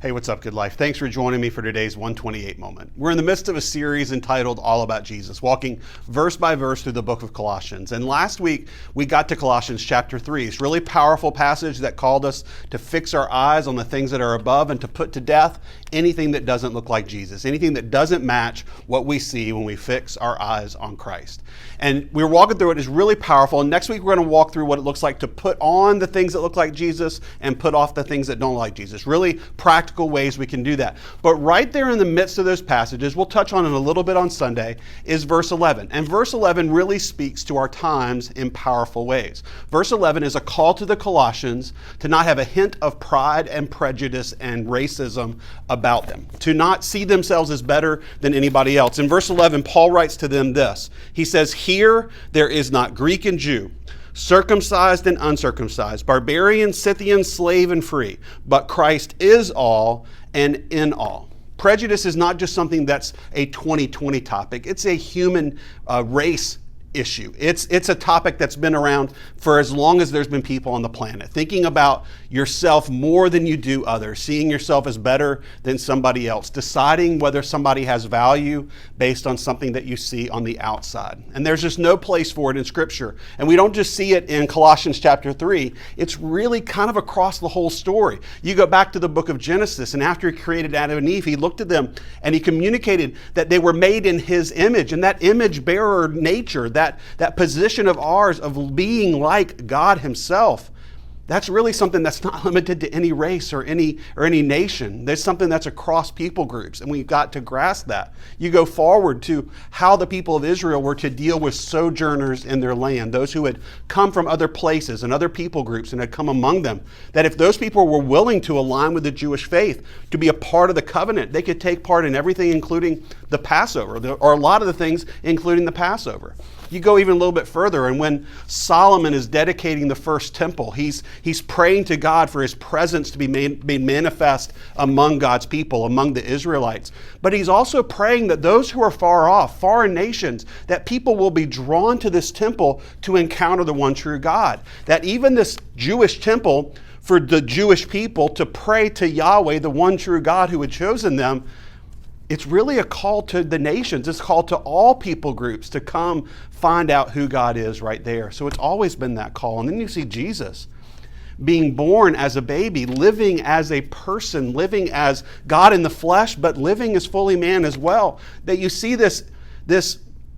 Hey, what's up, Good Life? Thanks for joining me for today's 128 moment. We're in the midst of a series entitled All About Jesus, walking verse by verse through the book of Colossians. And last week, we got to Colossians chapter 3. It's a really powerful passage that called us to fix our eyes on the things that are above and to put to death anything that doesn't look like Jesus, anything that doesn't match what we see when we fix our eyes on Christ. And we're walking through it. It's really powerful. And next week, we're going to walk through what it looks like to put on the things that look like Jesus and put off the things that don't look like Jesus. Really practical ways we can do that. But right there in the midst of those passages, we'll touch on it a little bit on Sunday, is verse 11. And verse 11 really speaks to our times in powerful ways. Verse 11 is a call to the Colossians to not have a hint of pride and prejudice and racism about them, to not see themselves as better than anybody else. In verse 11, Paul writes to them this. He says, "Here there is not Greek and Jew, circumcised and uncircumcised, barbarian, Scythian, slave and free, but Christ is all and in all." Prejudice is not just something that's a 2020 topic. It's a human race issue. It's a topic that's been around for as long as there's been people on the planet. Thinking about yourself more than you do others, seeing yourself as better than somebody else, deciding whether somebody has value based on something that you see on the outside. And there's just no place for it in Scripture. And we don't just see it in Colossians chapter 3. It's really kind of across the whole story. You go back to the book of Genesis, and after he created Adam and Eve, he looked at them and he communicated that they were made in his image. And that image bearer nature, that position of ours of being like God himself, that's really something that's not limited to any race or any nation. There's something that's across people groups, and we've got to grasp that. You go forward to how the people of Israel were to deal with sojourners in their land, those who had come from other places and other people groups and had come among them, that if those people were willing to align with the Jewish faith, to be a part of the covenant, they could take part in everything, including the Passover, or a lot of the things, including the Passover. You go even a little bit further, and when Solomon is dedicating the first temple, he's praying to God for his presence to be made manifest among God's people, among the Israelites. But he's also praying that those who are far off, foreign nations, that people will be drawn to this temple to encounter the one true God. That even this Jewish temple, for the Jewish people to pray to Yahweh, the one true God who had chosen them, it's really a call to the nations. It's a call to all people groups to come find out who God is right there. So it's always been that call. And then you see Jesus being born as a baby, living as a person, living as God in the flesh, but living as fully man as well. That you see this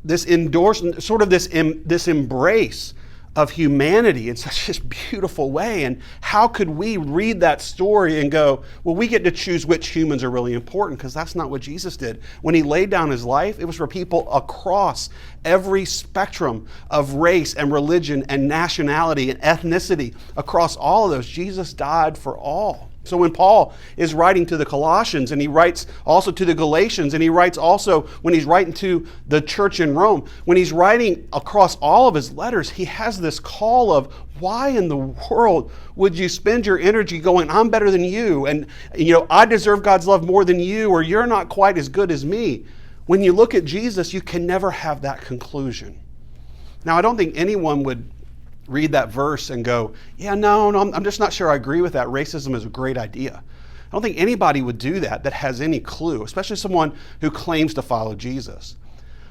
endorsement, sort of this embrace of humanity in such a beautiful way. And how could we read that story and go, well, we get to choose which humans are really important? Because that's not what Jesus did. When he laid down his life, it was for people across every spectrum of race and religion and nationality and ethnicity. Across all of those, Jesus died for all. So when Paul is writing to the Colossians, and he writes also to the Galatians, and he writes also when he's writing to the church in Rome, when he's writing across all of his letters, he has this call of, why in the world would you spend your energy going, I'm better than you, and I deserve God's love more than you, or you're not quite as good as me? When you look at Jesus, you can never have that conclusion. Now, I don't think anyone would read that verse and go, yeah, no, I'm just not sure I agree with that. Racism is a great idea. I don't think anybody would do that has any clue, especially someone who claims to follow Jesus.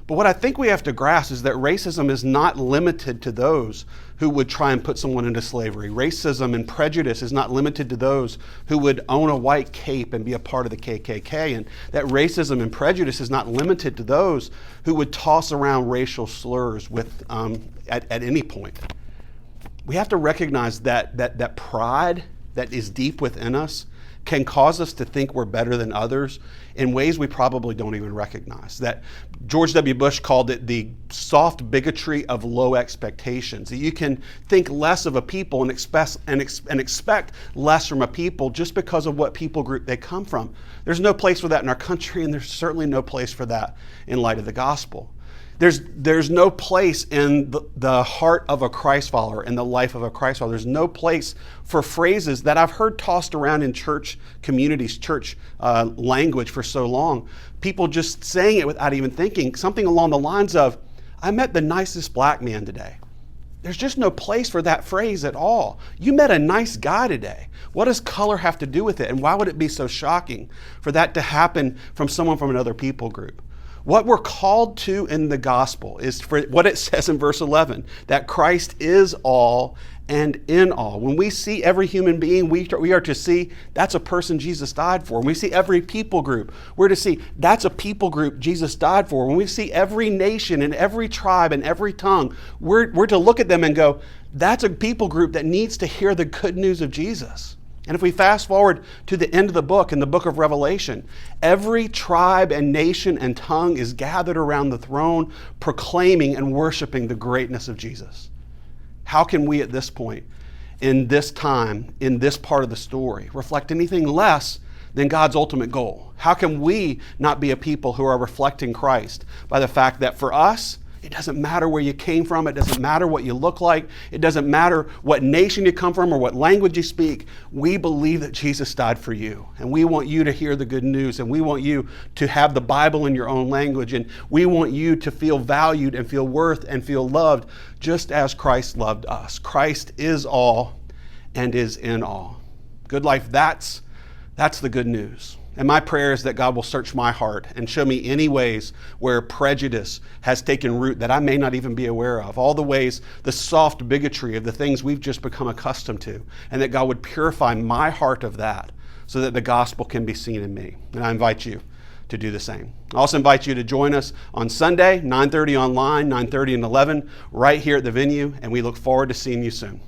But what I think we have to grasp is that racism is not limited to those who would try and put someone into slavery. Racism and prejudice is not limited to those who would own a white cape and be a part of the KKK. And that racism and prejudice is not limited to those who would toss around racial slurs at any point. We have to recognize that pride that is deep within us can cause us to think we're better than others in ways we probably don't even recognize. That George W. Bush called it the soft bigotry of low expectations. That you can think less of a people and expect less from a people just because of what people group they come from. There's no place for that in our country, and there's certainly no place for that in light of the gospel. There's no place in the heart of a Christ follower, in the life of a Christ follower. There's no place for phrases that I've heard tossed around in church communities, church language for so long. People just saying it without even thinking. Something along the lines of, I met the nicest black man today. There's just no place for that phrase at all. You met a nice guy today. What does color have to do with it? And why would it be so shocking for that to happen from someone from another people group? What we're called to in the gospel is for what it says in verse 11, that Christ is all and in all. When we see every human being, we are to see that's a person Jesus died for. When we see every people group, we're to see that's a people group Jesus died for. When we see every nation and every tribe and every tongue, we're to look at them and go, that's a people group that needs to hear the good news of Jesus. And if we fast forward to the end of the book, in the book of Revelation, every tribe and nation and tongue is gathered around the throne, proclaiming and worshiping the greatness of Jesus. How can we at this point, in this time, in this part of the story, reflect anything less than God's ultimate goal? How can we not be a people who are reflecting Christ by the fact that for us, it doesn't matter where you came from. It doesn't matter what you look like. It doesn't matter what nation you come from or what language you speak. We believe that Jesus died for you. And we want you to hear the good news. And we want you to have the Bible in your own language. And we want you to feel valued and feel worth and feel loved just as Christ loved us. Christ is all and is in all. Good life, that's the good news. And my prayer is that God will search my heart and show me any ways where prejudice has taken root that I may not even be aware of. All the ways, the soft bigotry of the things we've just become accustomed to. And that God would purify my heart of that so that the gospel can be seen in me. And I invite you to do the same. I also invite you to join us on Sunday, 9:30 online, 9:30 and 11, right here at the venue. And we look forward to seeing you soon.